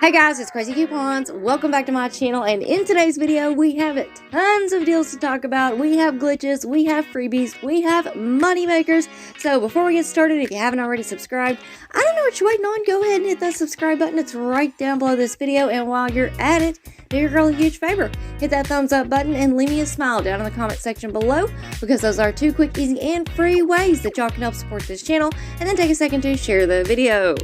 Hey guys, it's Craz-E Coupons. Welcome back to my channel, and in today's video we have tons of deals to talk about. We have glitches, we have freebies, we have money makers. So before we get started, if you haven't already subscribed, I don't know what you're waiting on. Go ahead and hit that subscribe button. It's right down below this video, and while you're at it, do your girl a huge favor. Hit that thumbs up button and leave me a smile down in the comment section below, because those are two quick, easy, and free ways that y'all can help support this channel, and then take a second to share the video.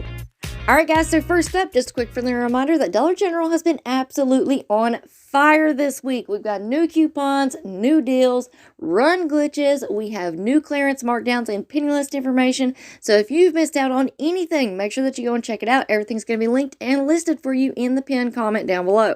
Alright guys, so first up, just a quick friendly reminder that Dollar General has been absolutely on fire this week. We've got new coupons, new deals, run glitches, we have new clearance markdowns and penny list information. So if you've missed out on anything, make sure that you go and check it out. Everything's going to be linked and listed for you in the pinned comment down below.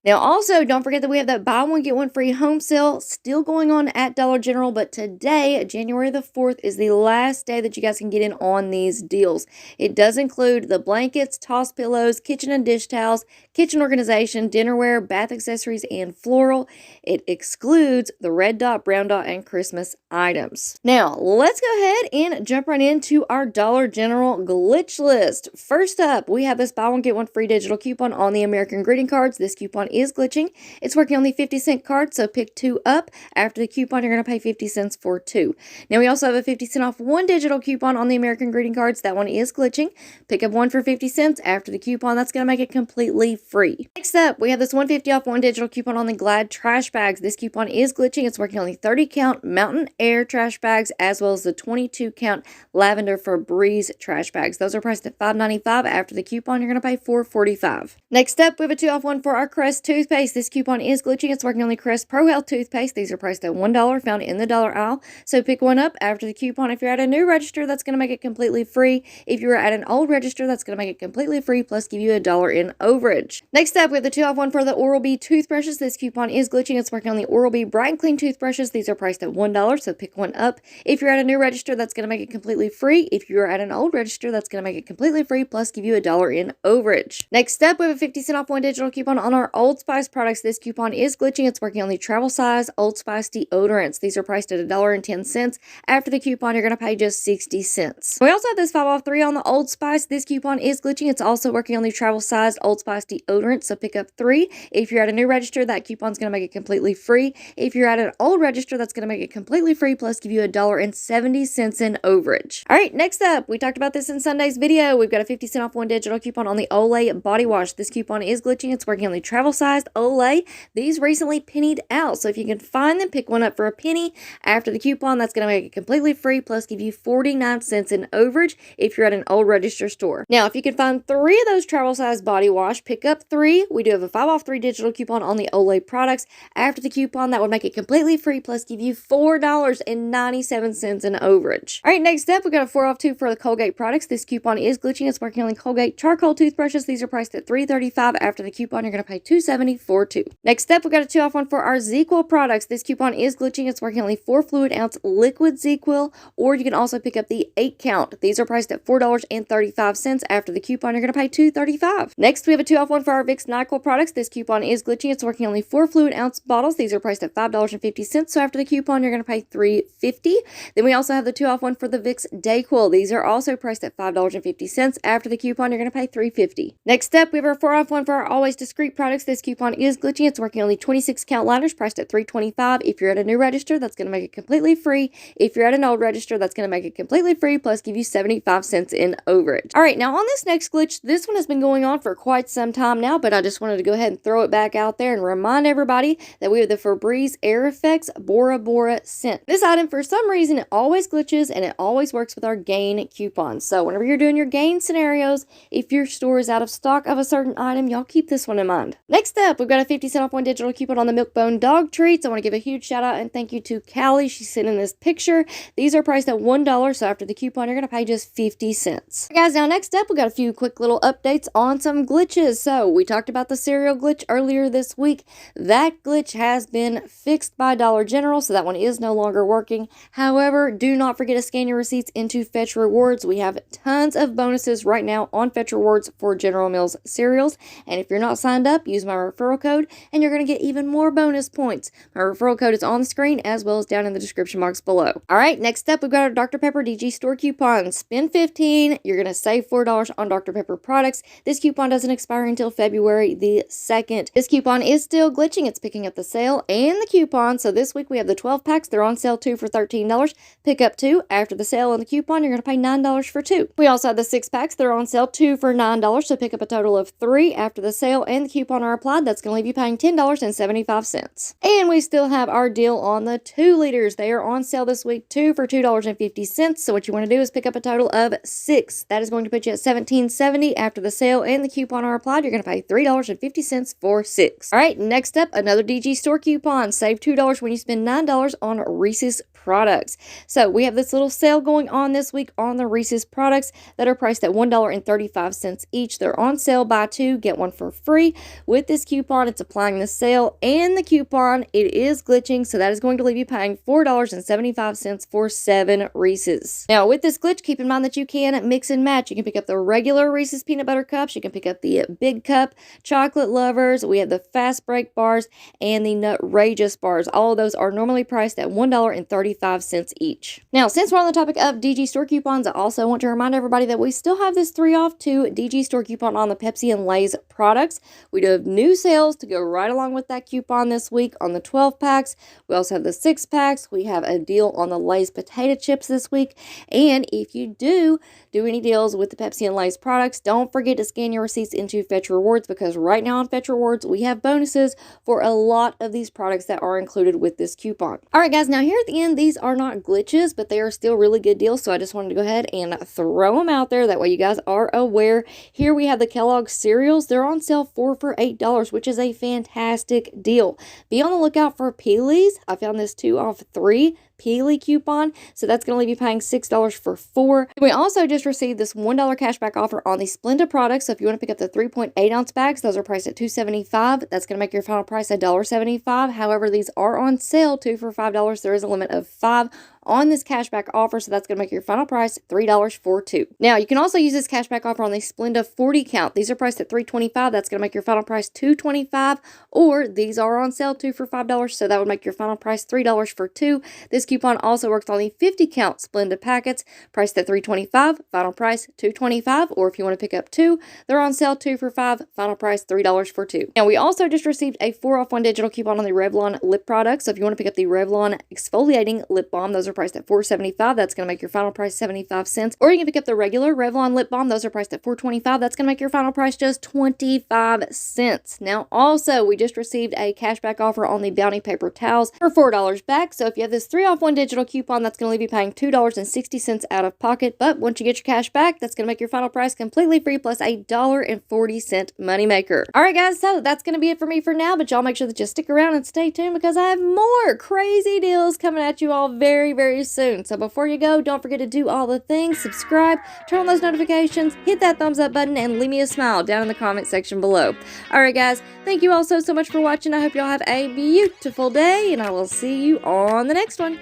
Now also, don't forget that we have that buy one get one free home sale still going on at Dollar General, but today, January the 4th, is the last day that you guys can get in on these deals. It does include the blankets, toss pillows, kitchen and dish towels, kitchen organization, dinnerware, bath accessories, and floral. It excludes the red dot, brown dot, and Christmas items. Now, let's go ahead and jump right into our Dollar General glitch list. First up, we have this buy one get one free digital coupon on the American greeting cards. This coupon is glitching. It's working on the 50-cent card, so pick two up. After the coupon, you're going to pay 50 cents for two. Now, we also have a 50-cent off one digital coupon on the American greeting cards. That one is glitching. Pick up one for 50 cents. After the coupon, that's going to make it completely free. Next up, we have this 150 off one digital coupon on the Glad trash bags. This coupon is glitching. It's working on the 30-count Mountain Air trash bags, as well as the 22-count Lavender Febreze trash bags. Those are priced at $5.95. After the coupon, you're going to pay $4.45. Next up, we have a 2 off 1 for our Crest toothpaste. This coupon is glitching. It's working on the Crest Pro Health toothpaste. These are priced at $1, found in the dollar aisle. So pick one up. After the coupon, if you're at a new register, that's going to make it completely free. If you're at an old register, that's going to make it completely free, plus give you $1 in overage. Next up, we have the 2 off 1 for the Oral-B toothbrushes. This coupon is glitching. It's working on the Oral-B Bright and Clean toothbrushes. These are priced at $1, so pick one up. If you're at a new register, that's going to make it completely free. If you're at an old register, that's going to make it completely free, plus give you $1 in overage. Next up, we have a 50-cent off one digital coupon on our Old Spice products. This coupon is glitching. It's working on the travel size Old Spice deodorants. These are priced at $1.10. After the coupon, you're going to pay just 60 cents. We also have this 5 off 3 on the Old Spice. This coupon is glitching. It's also working on the travel sized Old Spice deodorant, so pick up 3. If you're at a new register, that coupon's going to make it completely free. If you're at an old register, that's going to make it completely free, plus give you $1.70 in overage. All right, next up, we talked about this in Sunday's video. We've got a 50-cent off one digital coupon on the Olay body wash. This coupon is glitching. It's working on the travel sized Olay. These recently pennied out, so if you can find them, pick one up for a penny. After the coupon, that's going to make it completely free, plus give you 49 cents in overage if you're at an old register store. Now, if you can find 3 of those travel size body wash, pick up 3. We do have a 5 off 3 digital coupon on the Olay products. After the coupon, that would make it completely free, plus give you $4.97 in overage. All right, next up, we got a 4 off 2 for the Colgate products. This coupon is glitching. It's working on the Colgate charcoal toothbrushes. These are priced at $3.35. After the coupon, you're going to pay $2.70 for 2. Next up, we got a 2 off 1 for our ZzzQuil products. This coupon is glitching. It's working on the 4 fluid ounce liquid ZzzQuil, or you can also pick up the 8 count. These are priced at $4.35. After the coupon, you're going to pay $2.35. Next, we have a 2 off 1 for our Vicks NyQuil products. This coupon is glitching. It's working on the 4 fluid ounce bottles. These are priced at $5.50. So after the coupon, you're going to pay $3.50. Then we also have the 2 off 1 for the Vicks DayQuil. These are also priced at $5.50. After the coupon, you're going to pay $3.50. Next up, we have our 4 off 1 for our Always Discreet products. This coupon is glitching. It's working on the 26 count liners, priced at $3.25. If you're at a new register, that's going to make it completely free. If you're at an old register, that's going to make it completely free, plus give you 75 cents in overage. All right, now on this next glitch, this one has been going on for quite some time now, but I just wanted to go ahead and throw it back out there and remind everybody that we have the Febreze Air Effects Bora Bora scent. This item, for some reason, it always glitches and it always works with our gain coupons. So whenever you're doing your gain scenarios, if your store is out of stock of a certain item, y'all keep this one in mind. Next up, we've got a 50-cent off one digital coupon on the Milk-Bone dog treats. I want to give a huge shout out and thank you to Callie. She sent in this picture. These are priced at $1, so after the coupon, you're going to pay just 50 cents. Guys, now next up, we got a few quick little updates on some glitches. So we talked about the cereal glitch earlier this week. That glitch has been fixed by Dollar General, so that one is no longer working. However, do not forget to scan your receipts into Fetch Rewards. We have tons of bonuses right now on Fetch Rewards for General Mills cereals, and if you're not signed up, use my my referral code, and you're going to get even more bonus points. My referral code is on the screen as well as down in the description box below. All right, next up, we've got our Dr. Pepper DG store coupon. Spend $15, you're going to save $4 on Dr. Pepper products. This coupon doesn't expire until February the 2nd. This coupon is still glitching. It's picking up the sale and the coupon. So this week we have the 12 packs. They're on sale 2 for $13. Pick up 2 after the sale and the coupon. You're going to pay $9 for 2. We also have the 6 packs. They're on sale 2 for $9. So pick up a total of 3 after the sale and the coupon are applied. That's going to leave you paying $10.75. And we still have our deal on the 2 liters. They are on sale this week 2 for $2.50. So what you want to do is pick up a total of 6. That is going to put you at $17.70 after the sale and the coupon are applied. You're going to pay $3.50 for 6. All right, next up, another DG store coupon. Save $2 when you spend $9 on Reeses products. So we have this little sale going on this week on the Reeses products that are priced at $1.35 each. They're on sale, buy 2, get 1 for free. With this coupon, it's applying the sale and the coupon. It is glitching, so that is going to leave you paying $4.75 for 7 Reeses. Now, with this glitch, keep in mind that you can mix and match. You can pick up the regular Reeses peanut butter cups. You can pick up the big cup chocolate lovers. We have the fast break bars and the Nutrageous bars. All of those are normally priced at $1.35 each. Now, since we're on the topic of DG store coupons, I also want to remind everybody that we still have this 3 off 2 DG store coupon on the Pepsi and Lay's products. We do have new sales to go right along with that coupon this week on the 12 packs. We also have the 6 packs. We have a deal on the Lay's potato chips this week. And if you do any deals with the Pepsi and Lay's products, don't forget to scan your receipts into Fetch Rewards, because right now on Fetch Rewards, we have bonuses for a lot of these products that are included with this coupon. All right, guys, now here at the end, these are not glitches, but they are still really good deals, so I just wanted to go ahead and throw them out there. That way you guys are aware. Here we have the Kellogg's cereals. They're on sale 4 for $8, which is a fantastic deal. Be on the lookout for Peelies. I found this 2 off 3 Peely coupon, so that's going to leave you paying $6 for 4. We also just received this $1 cashback offer on the Splenda products, so if you want to pick up the 3.8 ounce bags, those are priced at $2.75. That's going to make your final price $1.75. However, these are on sale 2 for $5. There is a limit of 5 on this cashback offer, so that's going to make your final price $3 for 2. Now, you can also use this cashback offer on the Splenda 40 count. These are priced at $3.25. That's going to make your final price $2.25, or these are on sale 2 for $5, so that would make your final price $3 for 2. This coupon also works on the 50 count Splenda packets, priced at $3.25, final price $2.25, or if you want to pick up 2, they're on sale 2 for $5, final price $3 for 2. Now, we also just received a 4 off 1 digital coupon on the Revlon lip products, so if you want to pick up the Revlon exfoliating lip balm, those are priced at $4.75. That's going to make your final price 75 cents. Or you can pick up the regular Revlon lip balm. Those are priced at $4.25. That's going to make your final price just 25 cents. Now, also, we just received a cashback offer on the Bounty paper towels for $4 back. So if you have this 3 off 1 digital coupon, that's going to leave you paying $2.60 out of pocket. But once you get your cash back, that's going to make your final price completely free plus a $1.40 moneymaker. All right, guys, so that's going to be it for me for now. But y'all make sure that you stick around and stay tuned, because I have more crazy deals coming at you all very, very soon. So before you go, don't forget to do all the things. Subscribe, turn on those notifications, hit that thumbs up button, and leave me a smile down in the comment section below. Alright guys, thank you all so much for watching. I hope y'all have a beautiful day, and I will see you on the next one.